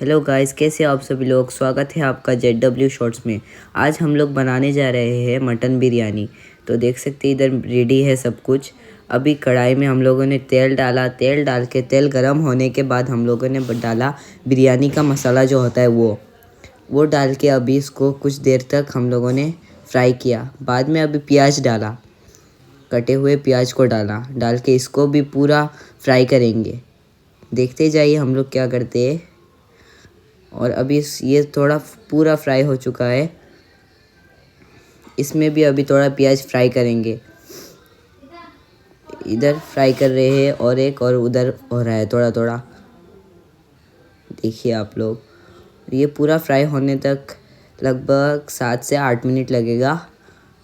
Hello guys, कैसे आप सभी लोग। स्वागत है आपका ZW शॉर्ट्स में। आज हम लोग बनाने जा रहे हैं मटन बिरयानी। तो देख सकते हैं इधर रेडी है सब कुछ। अभी कढ़ाई में हम लोगों ने तेल डाला। तेल डाल के तेल गरम होने के बाद हम लोगों ने डाला बिरयानी का मसाला जो होता है वो डाल के अभी इसको कुछ देर तक हम लोगों ने फ्राई किया। बाद में अभी प्याज डाला, कटे हुए प्याज को डाल के इसको भी पूरा फ्राई करेंगे। देखते जाइए हम लोग क्या करते हैं। और अभी ये थोड़ा पूरा फ्राई हो चुका है। इसमें भी अभी थोड़ा प्याज फ्राई करेंगे। इधर फ्राई कर रहे हैं और एक और उधर हो रहा है थोड़ा थोड़ा। देखिए आप लोग, ये पूरा फ्राई होने तक लगभग 7 से 8 मिनट लगेगा।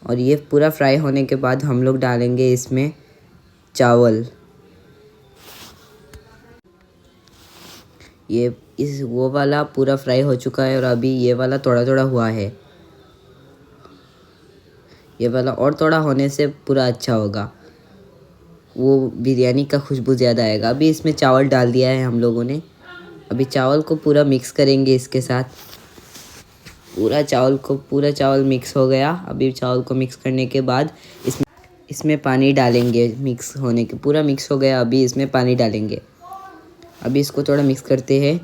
और ये पूरा फ्राई होने के बाद हम लोग डालेंगे इसमें चावल। वो वाला पूरा फ्राई हो चुका है और अभी ये वाला थोड़ा थोड़ा हुआ है। ये वाला और थोड़ा होने से पूरा अच्छा होगा, वो बिरयानी का खुशबू ज़्यादा आएगा। अभी इसमें चावल डाल दिया है हम लोगों ने। अभी चावल को पूरा मिक्स करेंगे इसके साथ। पूरा चावल मिक्स हो गया। अभी चावल को मिक्स करने के बाद इसमें पानी डालेंगे। मिक्स होने के पूरा मिक्स हो गया। अभी इसमें पानी डालेंगे। अभी इसको थोड़ा मिक्स करते हैं।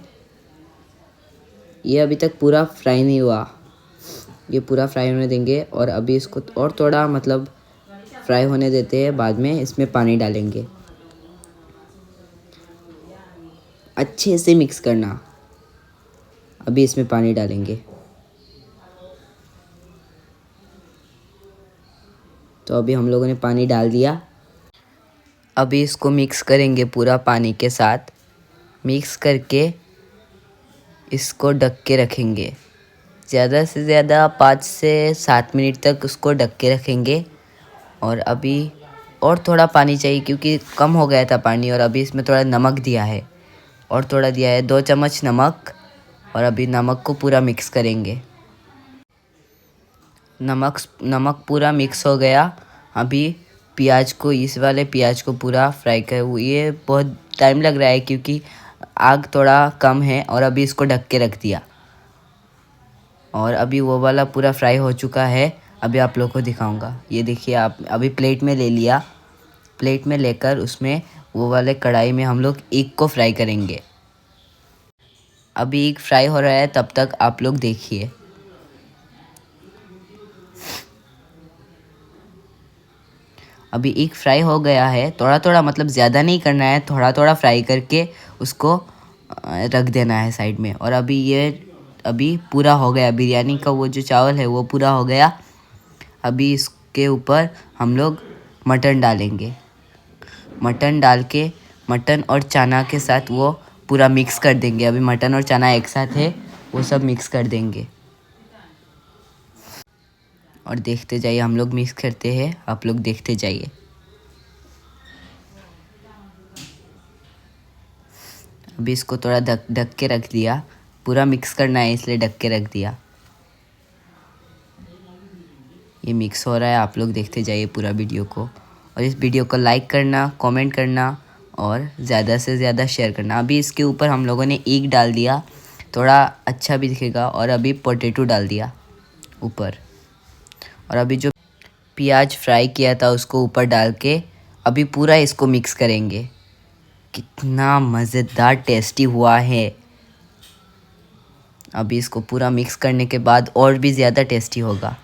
ये अभी तक पूरा फ्राई नहीं हुआ, ये पूरा फ्राई होने देंगे। और अभी इसको और थोड़ा फ्राई होने देते हैं। बाद में इसमें पानी डालेंगे। अच्छे से मिक्स करना। अभी इसमें पानी डालेंगे। तो अभी हम लोगों ने पानी डाल दिया। अभी इसको मिक्स करेंगे पूरा पानी के साथ। मिक्स करके इसको ढक के रखेंगे। ज़्यादा से ज़्यादा 5 से 7 मिनट तक उसको ढक के रखेंगे। और अभी और थोड़ा पानी चाहिए क्योंकि कम हो गया था पानी। और अभी इसमें थोड़ा नमक दिया है, और थोड़ा दिया है 2 चम्मच नमक। और अभी नमक को पूरा मिक्स करेंगे। नमक पूरा मिक्स हो गया। अभी इस वाले प्याज को पूरा फ्राई कर। ये बहुत टाइम लग रहा है क्योंकि आग थोड़ा कम है। और अभी इसको ढक के रख दिया। और अभी वो वाला पूरा फ्राई हो चुका है। अभी आप लोग को दिखाऊंगा। ये देखिए, आप अभी प्लेट में ले लिया। प्लेट में लेकर उसमें वो वाले कढ़ाई में हम लोग एग को फ्राई करेंगे। अभी एग फ्राई हो रहा है, तब तक आप लोग देखिए। अभी एग फ्राई हो गया है। थोड़ा थोड़ा ज़्यादा नहीं करना है, थोड़ा थोड़ा फ्राई करके उसको रख देना है साइड में। और अभी पूरा हो गया। बिरयानी का वो जो चावल है वो पूरा हो गया। अभी इसके ऊपर हम लोग मटन डालेंगे। मटन डाल के मटन और चना के साथ वो पूरा मिक्स कर देंगे। अभी मटन और चना एक साथ है, वो सब मिक्स कर देंगे। और देखते जाइए, हम लोग मिक्स करते हैं, आप लोग देखते जाइए। अभी इसको थोड़ा ढक के रख दिया। पूरा मिक्स करना है इसलिए ढक के रख दिया। ये मिक्स हो रहा है, आप लोग देखते जाइए पूरा वीडियो को। और इस वीडियो को लाइक करना, कमेंट करना और ज़्यादा से ज़्यादा शेयर करना। अभी इसके ऊपर हम लोगों ने एग डाल दिया, थोड़ा अच्छा भी दिखेगा। और अभी पोटैटो डाल दिया ऊपर। और अभी जो प्याज फ्राई किया था उसको ऊपर डाल के अभी पूरा इसको मिक्स करेंगे। कितना मज़ेदार टेस्टी हुआ है। अभी इसको पूरा मिक्स करने के बाद और भी ज़्यादा टेस्टी होगा।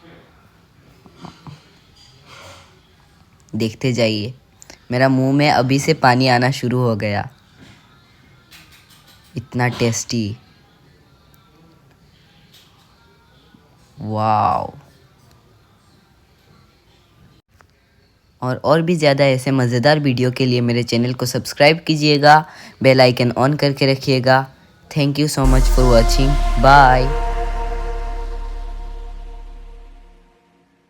देखते जाइए, मेरा मुंह में अभी से पानी आना शुरू हो गया। इतना टेस्टी, वाव। और भी ज़्यादा ऐसे मज़ेदार वीडियो के लिए मेरे चैनल को सब्सक्राइब कीजिएगा, बेल आइकन ऑन करके रखिएगा। Thank you so much for watching. Bye.